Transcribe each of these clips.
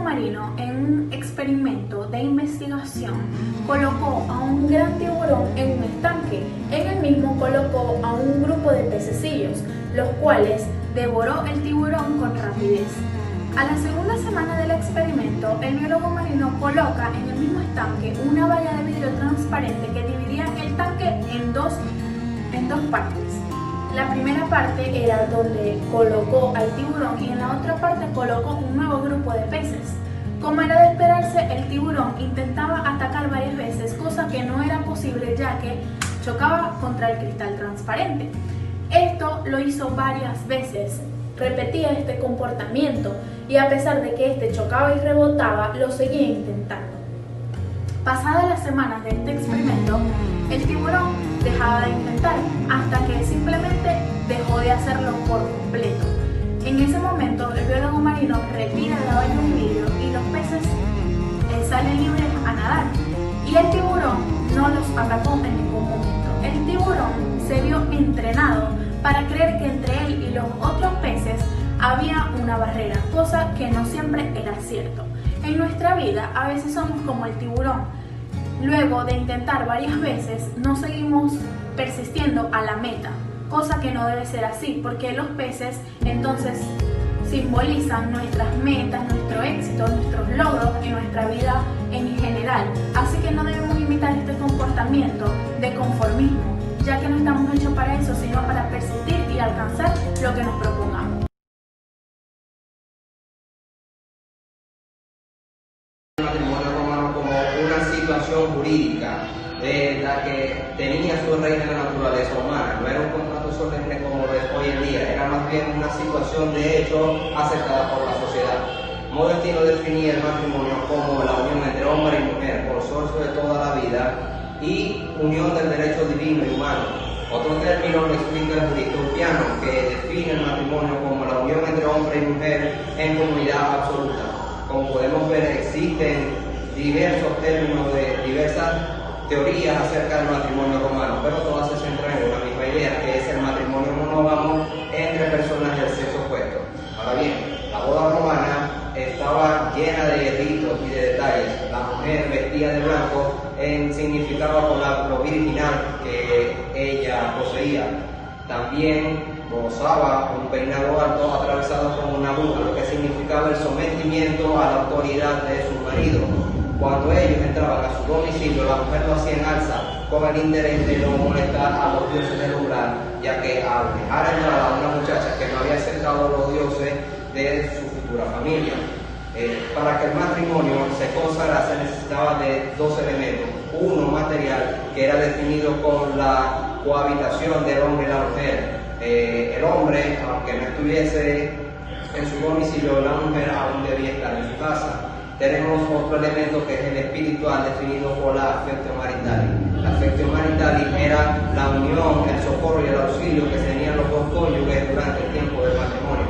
marino, en un experimento de investigación, colocó a un gran tiburón en un estanque. En el mismo colocó a un grupo de pececillos, los cuales devoró el tiburón con rapidez. A la segunda semana del experimento, el biólogo marino coloca en el mismo estanque una valla de vidrio transparente que dividía el tanque en dos partes. La primera parte era donde colocó al tiburón y en la otra parte colocó un nuevo grupo de peces. Como era de esperarse, el tiburón intentaba atacar varias veces, cosa que no era posible ya que chocaba contra el cristal transparente. Esto lo hizo varias veces, repetía este comportamiento y a pesar de que este chocaba y rebotaba, lo seguía intentando. Pasadas las semanas de este experimento, el tiburón dejaba de intentar hasta que simplemente dejó de hacerlo por completo. En ese momento, el biólogo marino retira la valla de vidrio y los peces salen libres a nadar. Y el tiburón no los atacó en ningún momento. El tiburón se vio entrenado para creer que entre él y los otros peces había una barrera, cosa que no siempre era cierto. En nuestra vida a veces somos como el tiburón. Luego de intentar varias veces, no seguimos persistiendo a la meta, cosa que no debe ser así, porque los peces entonces simbolizan nuestras metas, nuestro éxito, nuestros logros en nuestra vida en general. Así que no debemos imitar este comportamiento de conformismo, ya que no estamos hechos para eso, sino para persistir y alcanzar lo que nos propongamos. Situación jurídica de la que tenía su reina la naturaleza humana, no era un contrato solemne como lo es hoy en día, era más bien una situación de hecho aceptada por la sociedad. Modestino definía el matrimonio como la unión entre hombre y mujer, consorcio de toda la vida y unión del derecho divino y humano. Otro término lo explica el jurista Urpiano, que define el matrimonio como la unión entre hombre y mujer en comunidad absoluta. Como podemos ver, existen diversos términos de diversas teorías acerca del matrimonio romano, pero todas se centran en una misma idea, que es el matrimonio monógamo entre personas del sexo opuesto. Ahora bien, la boda romana estaba llena de ritos y de detalles. La mujer vestía de blanco significaba con lo virginal que ella poseía. También gozaba un peinado alto atravesado con una aguja, lo que significaba el sometimiento a la autoridad de su marido. Cuando ellos entraban a su domicilio, la mujer lo hacía en alza, con el interés de no molestar a los dioses del umbral, ya que al dejar entrar a una muchacha que no había aceptado a los dioses de su futura familia, para que el matrimonio se consagrase necesitaba de dos elementos. Uno material, que era definido con la cohabitación del hombre y la mujer. El hombre, aunque no estuviese en su domicilio, la mujer aún debía estar en su casa. Tenemos otro elemento que es el espiritual, definido por la affectio maritali. La affectio maritali era la unión, el socorro y el auxilio que tenían los dos cónyuges durante el tiempo del matrimonio.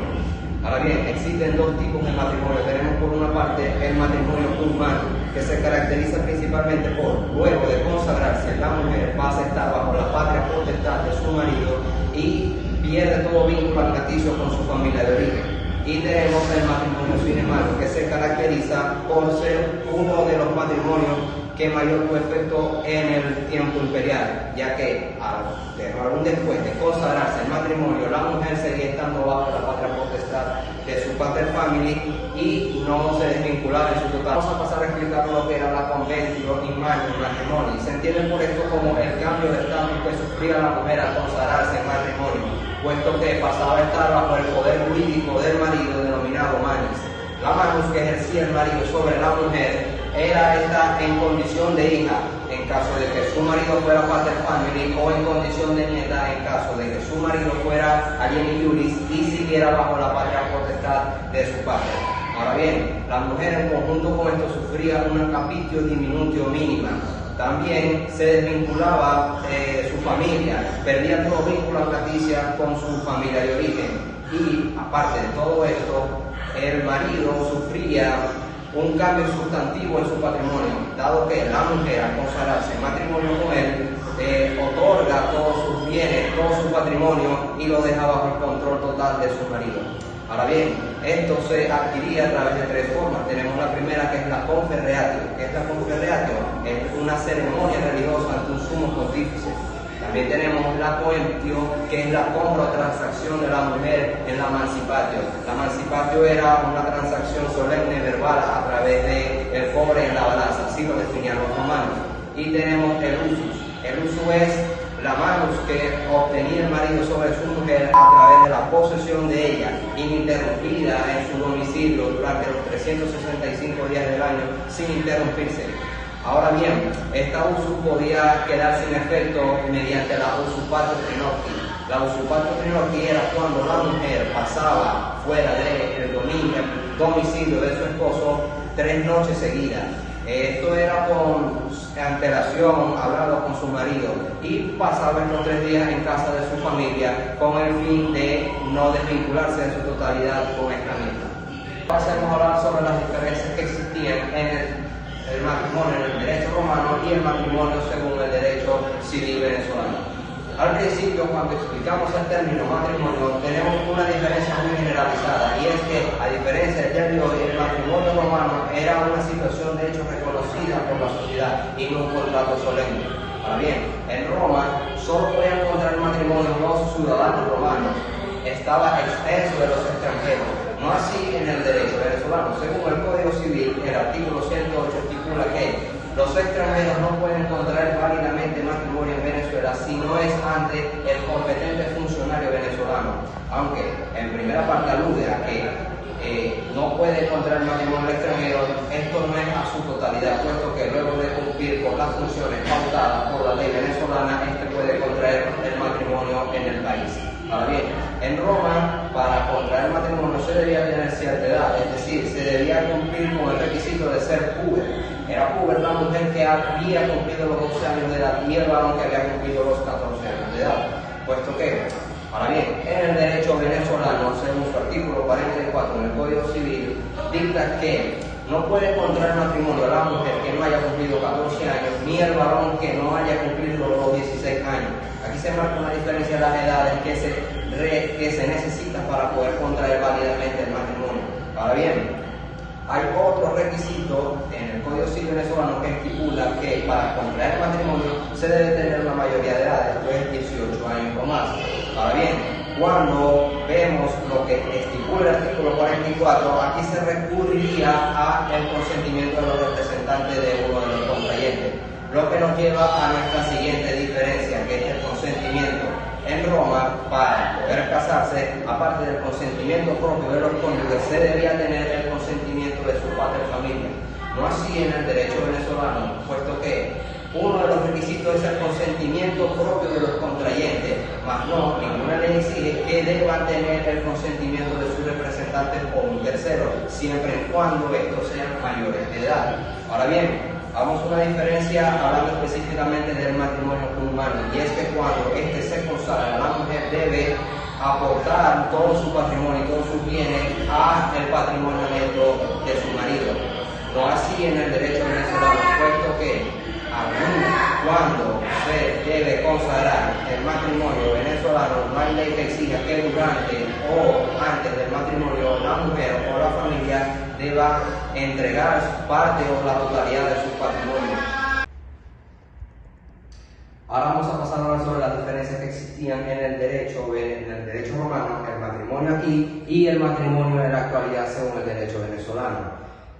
Ahora bien, existen dos tipos de matrimonio. Tenemos por una parte el matrimonio humano, que se caracteriza principalmente por, luego de consagrarse, la mujer pasa a estar bajo la patria potestad de su marido y pierde todo vínculo alimenticicio con su familia de origen. Y tenemos el matrimonio sin embargo, que se caracteriza por ser uno de los matrimonios que mayor tuvo efecto en el tiempo imperial, ya que aún después de consagrarse el matrimonio, la mujer seguía estando bajo la patria potestad de su pater family y no se desvinculaba en su total. Vamos a pasar a explicar lo que era la conventio in magno matrimonio. Se entiende por esto como el cambio de estatus que sufría la mujer al consagrarse en matrimonio, puesto que pasaba a estar bajo el poder jurídico del marido denominado manis. La manus que ejercía el marido sobre la mujer era esta en condición de hija, en caso de que su marido fuera pater family, o en condición de nieta, en caso de que su marido fuera alieni iuris y siguiera bajo la patria potestad de su padre. Ahora bien, la mujer en conjunto con esto sufría una capitio diminutio mínima. También se desvinculaba su familia, perdía todo vínculo a con su familia de origen. Y aparte de todo esto, el marido sufría un cambio sustantivo en su patrimonio, dado que la mujer al consagrarse en matrimonio con él, otorga todos sus bienes, todo su patrimonio y lo deja bajo el control total de su marido. Ahora bien, esto se adquiría a través de tres formas. Tenemos la primera, que es la conferreatio. ¿Qué es la conferreatio? Es una ceremonia religiosa ante un sumo pontífice. También tenemos la coemptio, que es la compra o transacción de la mujer en la mancipatio. La mancipatio era una transacción solemne verbal a través del cobre en la balanza, así lo definían los romanos. Y tenemos el usus. El usus es la manus que obtenía el marido sobre su mujer a través de la posesión de ella, ininterrumpida en su domicilio durante los 365 días del año, sin interrumpirse. Ahora bien, esta usus podía quedar sin efecto mediante la usupatio trinocti. La usupatio trinocti era cuando la mujer pasaba fuera del domicilio de su esposo 3 noches seguidas. Esto era con antelación, hablado con su marido, y pasaba estos 3 días en casa de su familia con el fin de no desvincularse en su totalidad con esta misma. Pasemos a hablar sobre las diferencias que existían en el matrimonio en el derecho romano y el matrimonio según el derecho civil venezolano. Al principio, cuando explicamos el término matrimonio, tenemos una diferencia muy generalizada, y es que, a diferencia del día de hoy, el matrimonio romano era una situación de hecho reconocida por la sociedad y no un contrato solemne. Ahora bien, en Roma solo podían contraer matrimonio los ciudadanos romanos, estaba extenso de los extranjeros, no así en el derecho venezolano. Según el Código Civil, el artículo 108 estipula que los extranjeros no pueden contraer válidamente matrimonio en Venezuela si no es ante el competente funcionario venezolano, aunque en primera parte alude a que no puede contraer matrimonio extranjero. Esto no es a su totalidad, puesto que luego de cumplir con las funciones pautadas por la ley venezolana, puede contraer el matrimonio en el país. Ahora bien, en Roma, para contraer matrimonio se debía tener cierta edad, es decir, se debía cumplir con el requisito de ser puber. Era puber la mujer que había cumplido los 12 años de edad y el varón que había cumplido los 14 años de edad. Puesto que, ahora bien, en el derecho venezolano, según su artículo 44 en el Código Civil, dicta que no puede contraer matrimonio a la mujer que no haya cumplido 14 años, ni el varón que no haya cumplido los 16 años. Aquí se marca una diferencia de las edades que se necesita para poder contraer válidamente el matrimonio. Ahora bien, hay otro requisito en el Código Civil venezolano que estipula que para contraer matrimonio se debe tener una mayoría de edad, esto es 18 años o más. Ahora bien, cuando vemos lo que estipula el artículo 44, aquí se recurriría al consentimiento de los representantes de uno de los contrayentes, lo que nos lleva a nuestra siguiente diferencia, que es el consentimiento. En Roma, para poder casarse, aparte del consentimiento propio de los cónyuges, se debía tener el consentimiento de su padre y familia. No así en el derecho venezolano, puesto que uno de los requisitos es el consentimiento propio de los contrayentes, mas no, ninguna ley exige que deban tener el consentimiento de sus representantes o un tercero, siempre y cuando estos sean mayores de edad. Ahora bien, hagamos una diferencia hablando específicamente del matrimonio humano, y es que cuando este se consagra, la mujer debe aportar todo su patrimonio y todos sus bienes al patrimonio neto de su marido. No así en el derecho venezolano, puesto que aún cuando se debe consagrar el matrimonio venezolano, no hay ley que exija que durante o antes del matrimonio la mujer o la familia deba entregar parte o la totalidad de su patrimonio. Ahora vamos a pasar a hablar sobre las diferencias que existían en el derecho romano, el matrimonio aquí y el matrimonio en la actualidad según el derecho venezolano.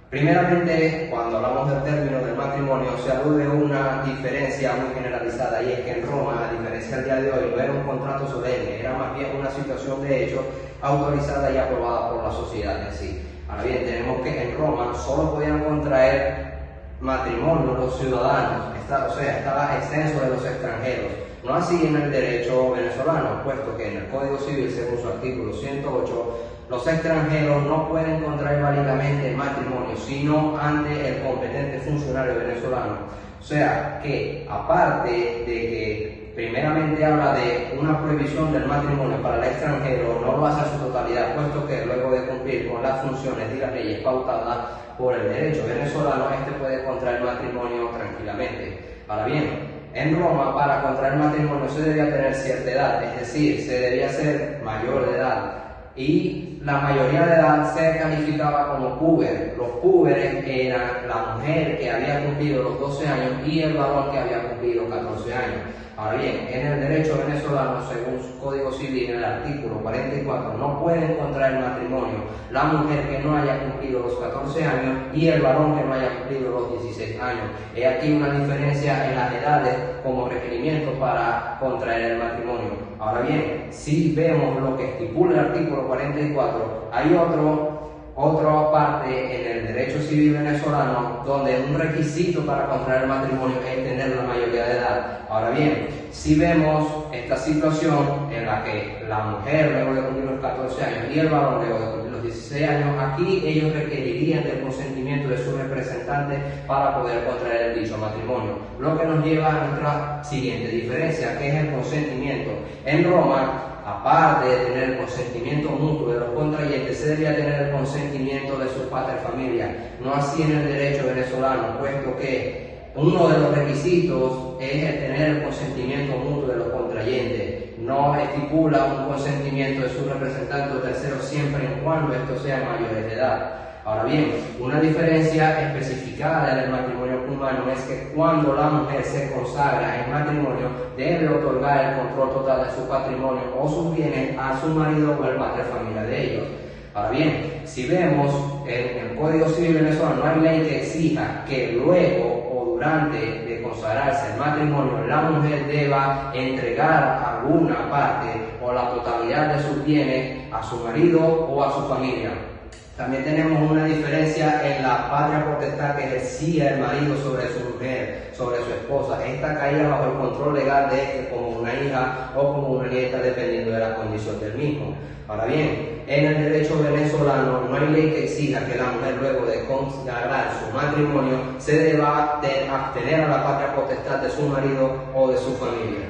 Primeramente, cuando hablamos del término del matrimonio, se alude a una diferencia muy generalizada, y es que en Roma, a diferencia del día de hoy, no era un contrato solemne, era más bien una situación de hecho autorizada y aprobada por la sociedad en sí. Ahora bien, tenemos que en Roma solo podían contraer matrimonio los ciudadanos, estaba extenso de los extranjeros. No así en el derecho venezolano, puesto que en el Código Civil, según su artículo 108, los extranjeros no pueden contraer válidamente el matrimonio, sino ante el competente funcionario venezolano. O sea que, aparte de que primeramente habla de una prohibición del matrimonio para el extranjero, no lo hace a su totalidad, puesto que luego de cumplir con las funciones y las leyes pautadas por el derecho venezolano, puede contraer matrimonio tranquilamente. Ahora bien, en Roma, para contraer matrimonio se debía tener cierta edad, es decir, se debía ser mayor de edad, y la mayoría de edad se calificaba como puber. Los púberes eran la mujer que había cumplido los 12 años y el varón que había cumplido 14 años. Ahora bien, en el derecho venezolano, según su Código Civil, en el artículo 44, no pueden contraer matrimonio la mujer que no haya cumplido los 14 años y el varón que no haya cumplido los 16 años. He aquí una diferencia en las edades como requerimiento para contraer el matrimonio. Ahora bien, si vemos lo que estipula el artículo 44, hay otra parte en el derecho civil venezolano donde un requisito para contraer el matrimonio es tener la mayoría de edad. Ahora bien, si vemos esta situación en la que la mujer luego de cumplir los 14 años y el varón luego de cumplir los 16 años, aquí ellos requerirían del consentimiento de su representante para poder contraer el dicho matrimonio. Lo que nos lleva a nuestra siguiente diferencia, que es el consentimiento. En Roma, aparte de tener el consentimiento mutuo de los contrayentes, se debía tener el consentimiento de su paterfamilia. No así en el derecho venezolano, puesto que uno de los requisitos es el tener el consentimiento mutuo de los contrayentes. No estipula un consentimiento de su representante o tercero siempre y cuando estos sean mayores de edad. Ahora bien, una diferencia especificada en el matrimonio cumano es que cuando la mujer se consagra en matrimonio, debe otorgar el control total de su patrimonio o sus bienes a su marido o al padre de familia de ellos. Ahora bien, si vemos en el Código Civil venezolano, no hay ley que exija que luego o durante de consagrarse el matrimonio, la mujer deba entregar alguna parte o la totalidad de sus bienes a su marido o a su familia. También tenemos una diferencia en la patria potestad que ejercía el marido sobre su mujer, sobre su esposa. Esta caía bajo el control legal de este como una hija o como una nieta, dependiendo de la condición del mismo. Ahora bien, en el derecho venezolano no hay ley que exija que la mujer luego de consagrar su matrimonio se deba abstener a la patria potestad de su marido o de su familia.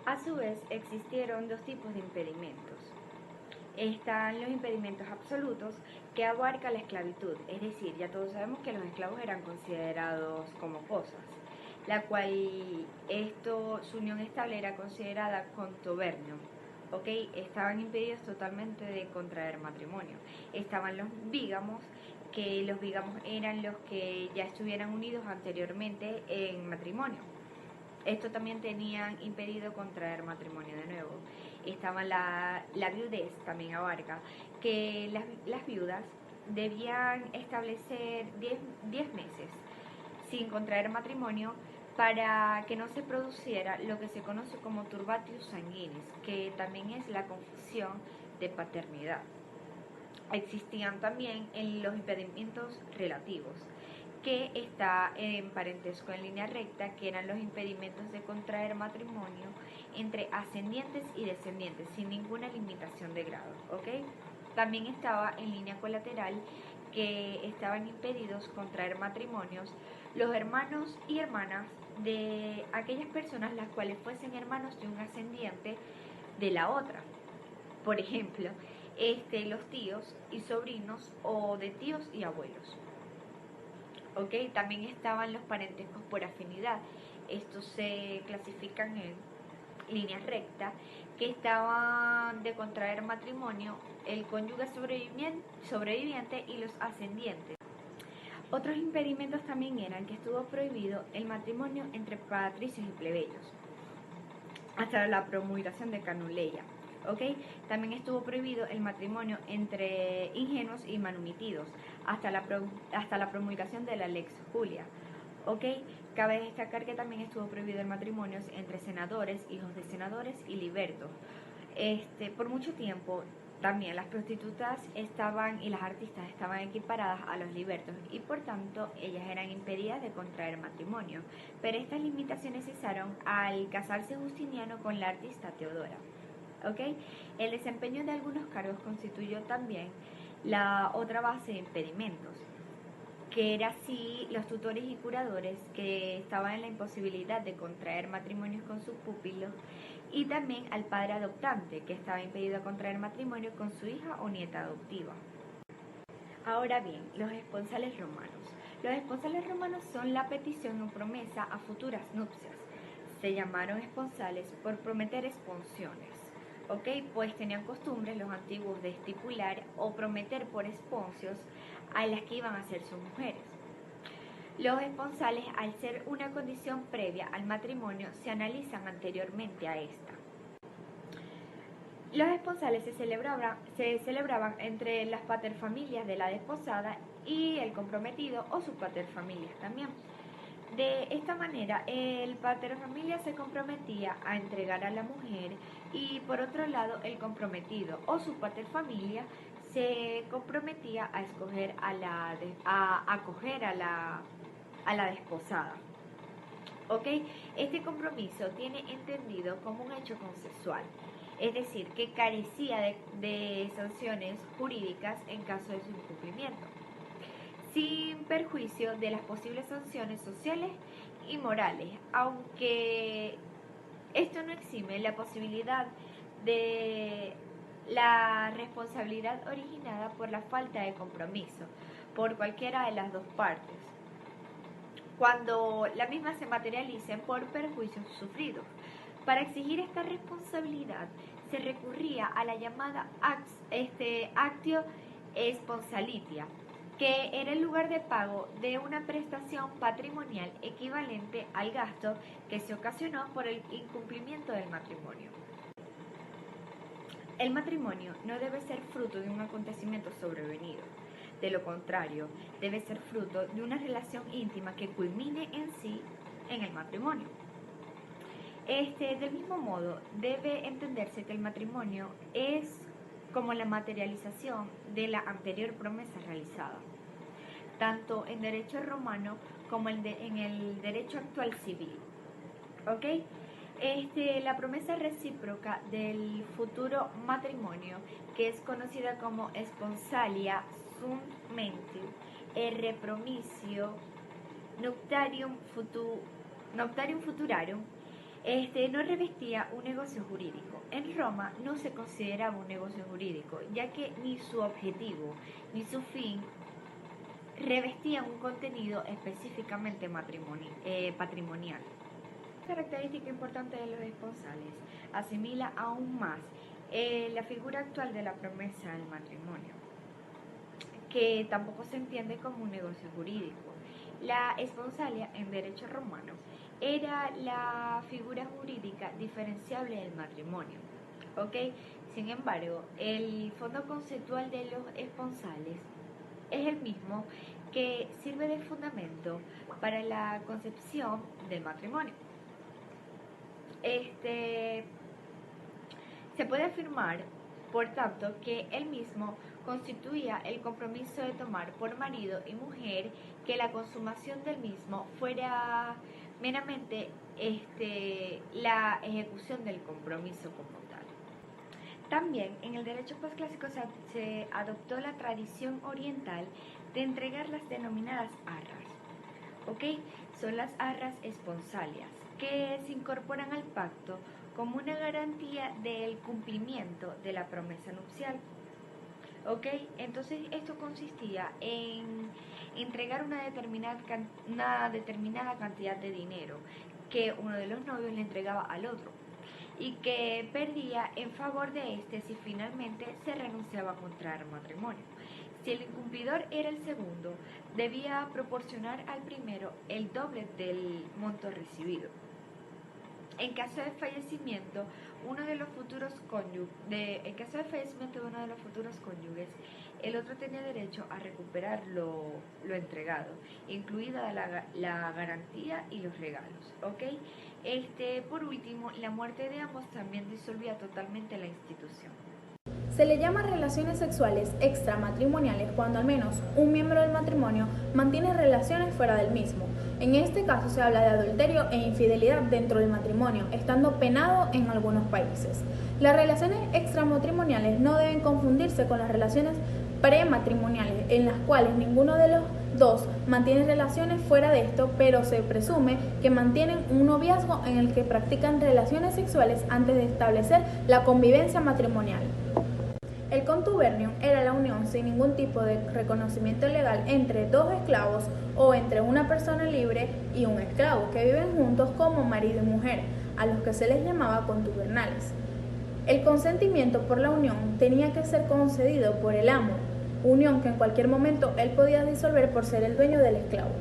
A su vez, existieron dos tipos de impedimentos. Están los impedimentos absolutos, que abarca la esclavitud, es decir, ya todos sabemos que los esclavos eran considerados como cosas, la cual su unión estable era considerada contubernio. Estaban impedidos totalmente de contraer matrimonio. Estaban los bígamos, que los bígamos eran los que ya estuvieran unidos anteriormente en matrimonio. Esto también tenían impedido contraer matrimonio de nuevo. Estaba la viudez, también abarca, que las viudas debían establecer 10 meses sin contraer matrimonio para que no se produciera lo que se conoce como turbatio sanguinis, que también es la confusión de paternidad. Existían también los impedimentos relativos, que está en parentesco en línea recta, que eran los impedimentos de contraer matrimonio entre ascendientes y descendientes, sin ninguna limitación de grado. También estaba en línea colateral, que estaban impedidos contraer matrimonios los hermanos y hermanas de aquellas personas las cuales fuesen hermanos de un ascendiente de la otra. Por ejemplo, los tíos y sobrinos o de tíos y abuelos. También estaban los parentescos por afinidad. Estos se clasifican en línea recta, que estaban de contraer matrimonio el cónyuge sobreviviente y los ascendientes. Otros impedimentos también eran que estuvo prohibido el matrimonio entre patricios y plebeyos hasta la promulgación de Canuleia. También estuvo prohibido el matrimonio entre ingenuos y manumitidos hasta la promulgación de la Lex Julia. Cabe destacar que también estuvo prohibido el matrimonio entre senadores, hijos de senadores y libertos. Por mucho tiempo también las prostitutas y las artistas estaban equiparadas a los libertos y por tanto ellas eran impedidas de contraer matrimonio, pero estas limitaciones cesaron al casarse Justiniano con la artista Teodora. El desempeño de algunos cargos constituyó también la otra base de impedimentos, que era así los tutores y curadores que estaban en la imposibilidad de contraer matrimonios con sus pupilos, y también al padre adoptante, que estaba impedido de contraer matrimonio con su hija o nieta adoptiva. Ahora bien, los esponsales romanos. Los esponsales romanos son la petición o promesa a futuras nupcias. se llamaron esponsales por prometer esponsiones, ¿ok? Pues tenían costumbres los antiguos de estipular o prometer por esponcios a las que iban a ser sus mujeres. Los esponsales, al ser una condición previa al matrimonio, se analizan anteriormente a esta. Los esponsales se celebraban entre las paterfamilias de la desposada y el comprometido o sus paterfamilias también. De esta manera, el paterfamilia se comprometía a entregar a la mujer y, por otro lado, el comprometido o su paterfamilia se comprometía a escoger a acoger a la desposada. ¿Ok? Este compromiso tiene entendido como un hecho consensual, es decir, que carecía de sanciones jurídicas en caso de su incumplimiento, sin perjuicio de las posibles sanciones sociales y morales, aunque esto no exime la posibilidad de la responsabilidad originada por la falta de compromiso por cualquiera de las dos partes, cuando la misma se materialicen por perjuicios sufridos. Para exigir esta responsabilidad se recurría a la llamada actio sponsalitia, que era el lugar de pago de una prestación patrimonial equivalente al gasto que se ocasionó por el incumplimiento del matrimonio. El matrimonio no debe ser fruto de un acontecimiento sobrevenido. De lo contrario, debe ser fruto de una relación íntima que culmine en sí en el matrimonio. Del mismo modo, debe entenderse que el matrimonio es como la materialización de la anterior promesa realizada, tanto en derecho romano como en el derecho actual civil. ¿Ok? La promesa recíproca del futuro matrimonio, que es conocida como sponsalia sunt mentis, repromisio nuptiarum futurarum, no revestía un negocio jurídico. En Roma no se consideraba un negocio jurídico, ya que ni su objetivo ni su fin revestían un contenido específicamente patrimonial. Una característica importante de los esponsales asimila aún más la figura actual de la promesa del matrimonio, que tampoco se entiende como un negocio jurídico. La esponsalia en derecho romano era la figura jurídica diferenciable del matrimonio, ¿ok? Sin embargo, el fondo conceptual de los esponsales es el mismo que sirve de fundamento para la concepción del matrimonio. Se puede afirmar, por tanto, que él mismo constituía el compromiso de tomar por marido y mujer, que la consumación del mismo fuera meramente la ejecución del compromiso como tal. También en el derecho posclásico se adoptó la tradición oriental de entregar las denominadas arras, ¿ok? Son las arras esponsalias, que se incorporan al pacto como una garantía del cumplimiento de la promesa nupcial. ¿Ok? Entonces esto consistía en entregar una determinada cantidad de dinero que uno de los novios le entregaba al otro y que perdía en favor de este si finalmente se renunciaba a contraer matrimonio. Si el incumplidor era el segundo, debía proporcionar al primero el doble del monto recibido. En caso de fallecimiento de uno de los futuros cónyuges, el otro tenía derecho a recuperar lo entregado, incluida la garantía y los regalos, ¿ok? Por último, la muerte de ambos también disolvía totalmente la institución. Se le llama relaciones sexuales extramatrimoniales cuando al menos un miembro del matrimonio mantiene relaciones fuera del mismo. En este caso se habla de adulterio e infidelidad dentro del matrimonio, estando penado en algunos países. Las relaciones extramatrimoniales no deben confundirse con las relaciones prematrimoniales, en las cuales ninguno de los dos mantiene relaciones fuera de esto, pero se presume que mantienen un noviazgo en el que practican relaciones sexuales antes de establecer la convivencia matrimonial. El contubernio era la unión sin ningún tipo de reconocimiento legal entre dos esclavos o entre una persona libre y un esclavo que viven juntos como marido y mujer, a los que se les llamaba contubernales. El consentimiento por la unión tenía que ser concedido por el amo, unión que en cualquier momento él podía disolver por ser el dueño del esclavo.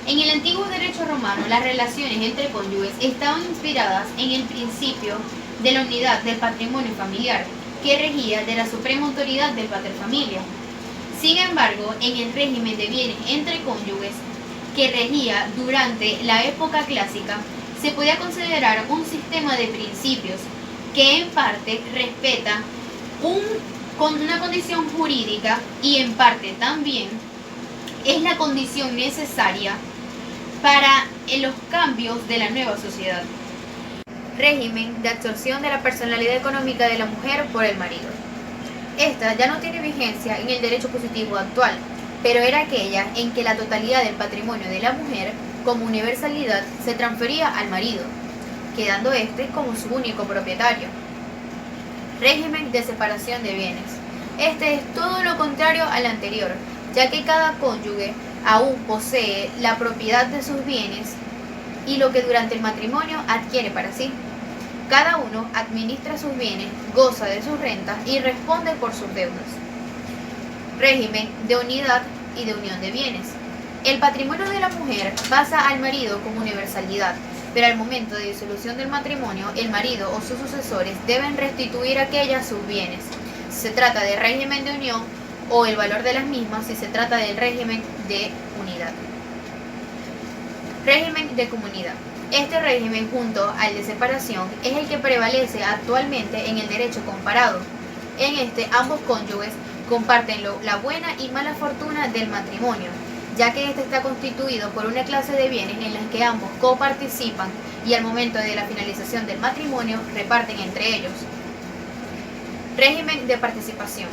En el antiguo derecho romano, las relaciones entre cónyuges estaban inspiradas en el principio de la unidad del patrimonio familiar, que regía de la suprema autoridad del paterfamilias. Sin embargo, en el régimen de bienes entre cónyuges, que regía durante la época clásica, se podía considerar un sistema de principios que en parte respeta una condición jurídica y en parte también es la condición necesaria para los cambios de la nueva sociedad. Régimen de absorción de la personalidad económica de la mujer por el marido. Esta ya no tiene vigencia en el derecho positivo actual, pero era aquella en que la totalidad del patrimonio de la mujer como universalidad se transfería al marido, quedando éste como su único propietario. Régimen de separación de bienes. Este es todo lo contrario al anterior, ya que cada cónyuge aún posee la propiedad de sus bienes y lo que durante el matrimonio adquiere para sí. Cada uno administra sus bienes, goza de sus rentas y responde por sus deudas. Régimen de unidad y de unión de bienes. El patrimonio de la mujer pasa al marido como universalidad, pero al momento de disolución del matrimonio, el marido o sus sucesores deben restituir a aquella sus bienes. Si se trata de régimen de unión, o el valor de las mismas si se trata del régimen de unidad. Régimen de comunidad. Este régimen, junto al de separación, es el que prevalece actualmente en el derecho comparado. En este, ambos cónyuges comparten la buena y mala fortuna del matrimonio, ya que este está constituido por una clase de bienes en las que ambos coparticipan y al momento de la finalización del matrimonio reparten entre ellos. Régimen de participación.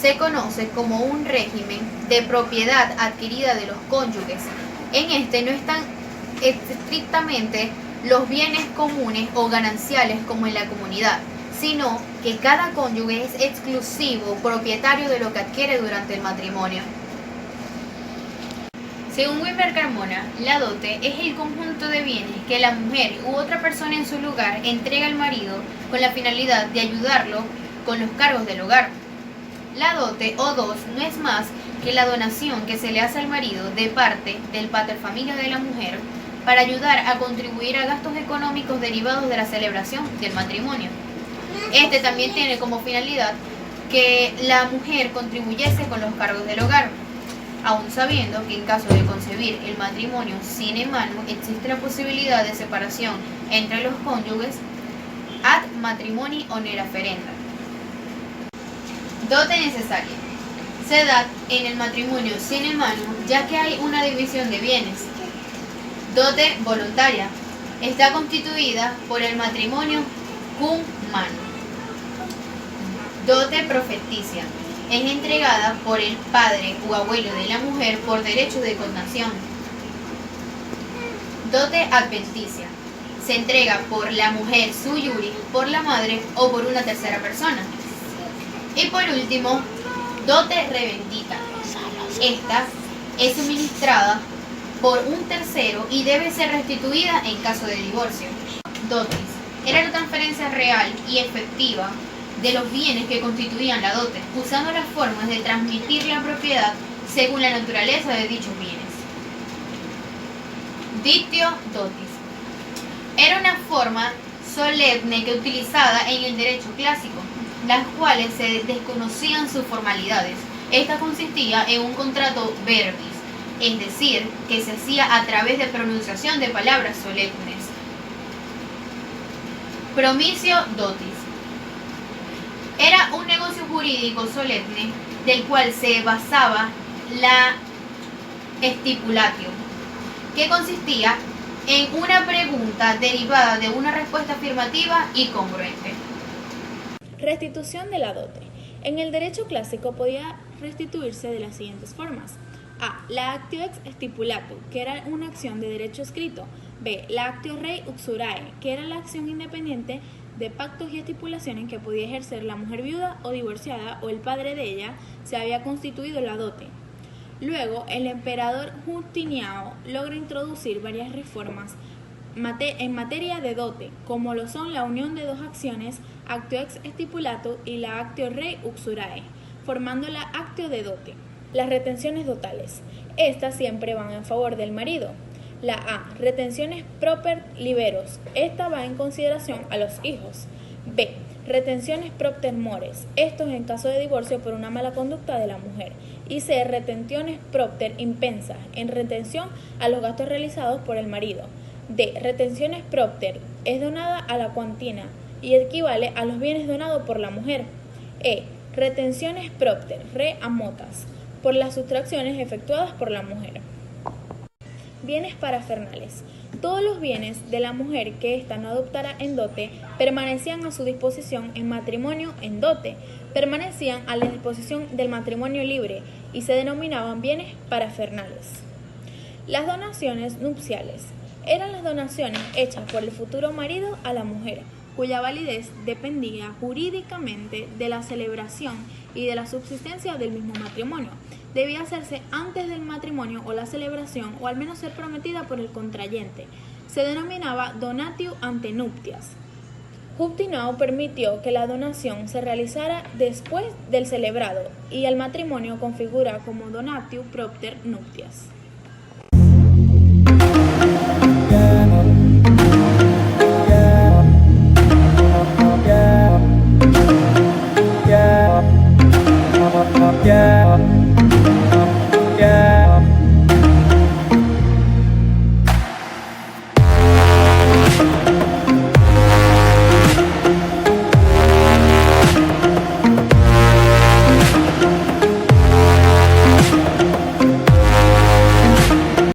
Se conoce como un régimen de propiedad adquirida de los cónyuges. En este no están estrictamente los bienes comunes o gananciales como en la comunidad, sino que cada cónyuge es exclusivo propietario de lo que adquiere durante el matrimonio. Según Wilmer Carmona, la dote es el conjunto de bienes que la mujer u otra persona en su lugar entrega al marido con la finalidad de ayudarlo con los cargos del hogar. La dote o dos no es más que la donación que se le hace al marido de parte del paterfamilias de la mujer para ayudar a contribuir a gastos económicos derivados de la celebración del matrimonio. Este también tiene como finalidad que la mujer contribuyese con los cargos del hogar, aun sabiendo que en caso de concebir el matrimonio sine manu existe la posibilidad de separación entre los cónyuges ad matrimoni onera ferenda. Dote necesaria. Se da en el matrimonio sine manu ya que hay una división de bienes. Dote voluntaria. Está constituida por el matrimonio cum manu. Dote profeticia. Es entregada por el padre o abuelo de la mujer por derecho de connación. Dote adventicia. Se entrega por la mujer sui iuris, por la madre o por una tercera persona. Y por último, dote revendita. Esta es suministrada por un tercero y debe ser restituida en caso de divorcio. Dotis. Era la transferencia real y efectiva de los bienes que constituían la dote, usando las formas de transmitir la propiedad según la naturaleza de dichos bienes. Dictio dotis. Era una forma solemne que utilizada en el derecho clásico, las cuales se desconocían sus formalidades. Esta consistía en un contrato verbis, es decir, que se hacía a través de pronunciación de palabras solemnes. Promisio dotis. Era un negocio jurídico solemne del cual se basaba la stipulatio, que consistía en una pregunta derivada de una respuesta afirmativa y congruente. Restitución de la dote. En el derecho clásico podía restituirse de las siguientes formas. A. La actio ex stipulato, que era una acción de derecho escrito. B. La actio rei uxurae, que era la acción independiente de pactos y estipulaciones que podía ejercer la mujer viuda o divorciada o el padre de ella, se había constituido la dote. Luego, el emperador Justiniano logra introducir varias reformas en materia de dote, como lo son la unión de dos acciones, actio ex stipulato y la actio rei uxurae, formando la actio de dote. Las retenciones dotales. Estas siempre van en favor del marido. La A. Retenciones proper liberos. Esta va en consideración a los hijos. B. Retenciones propter mores. Esto es en caso de divorcio por una mala conducta de la mujer. Y C. Retenciones propter impensa. En retención a los gastos realizados por el marido. D. Retenciones propter. Es donada a la cuantina y equivale a los bienes donados por la mujer. E. Retenciones propter re amotas. Por las sustracciones efectuadas por la mujer. Bienes parafernales. Todos los bienes de la mujer que ésta no adoptara en dote permanecían a su disposición en matrimonio en dote, permanecían a la disposición del matrimonio libre y se denominaban bienes parafernales. Las donaciones nupciales eran las donaciones hechas por el futuro marido a la mujer, cuya validez dependía jurídicamente de la celebración y de la subsistencia del mismo matrimonio. Debía hacerse antes del matrimonio o la celebración, o al menos ser prometida por el contrayente. Se denominaba donatio ante nuptias. Justiniano permitió que la donación se realizara después del celebrado y el matrimonio configura como donatio propter nuptias. Yeah.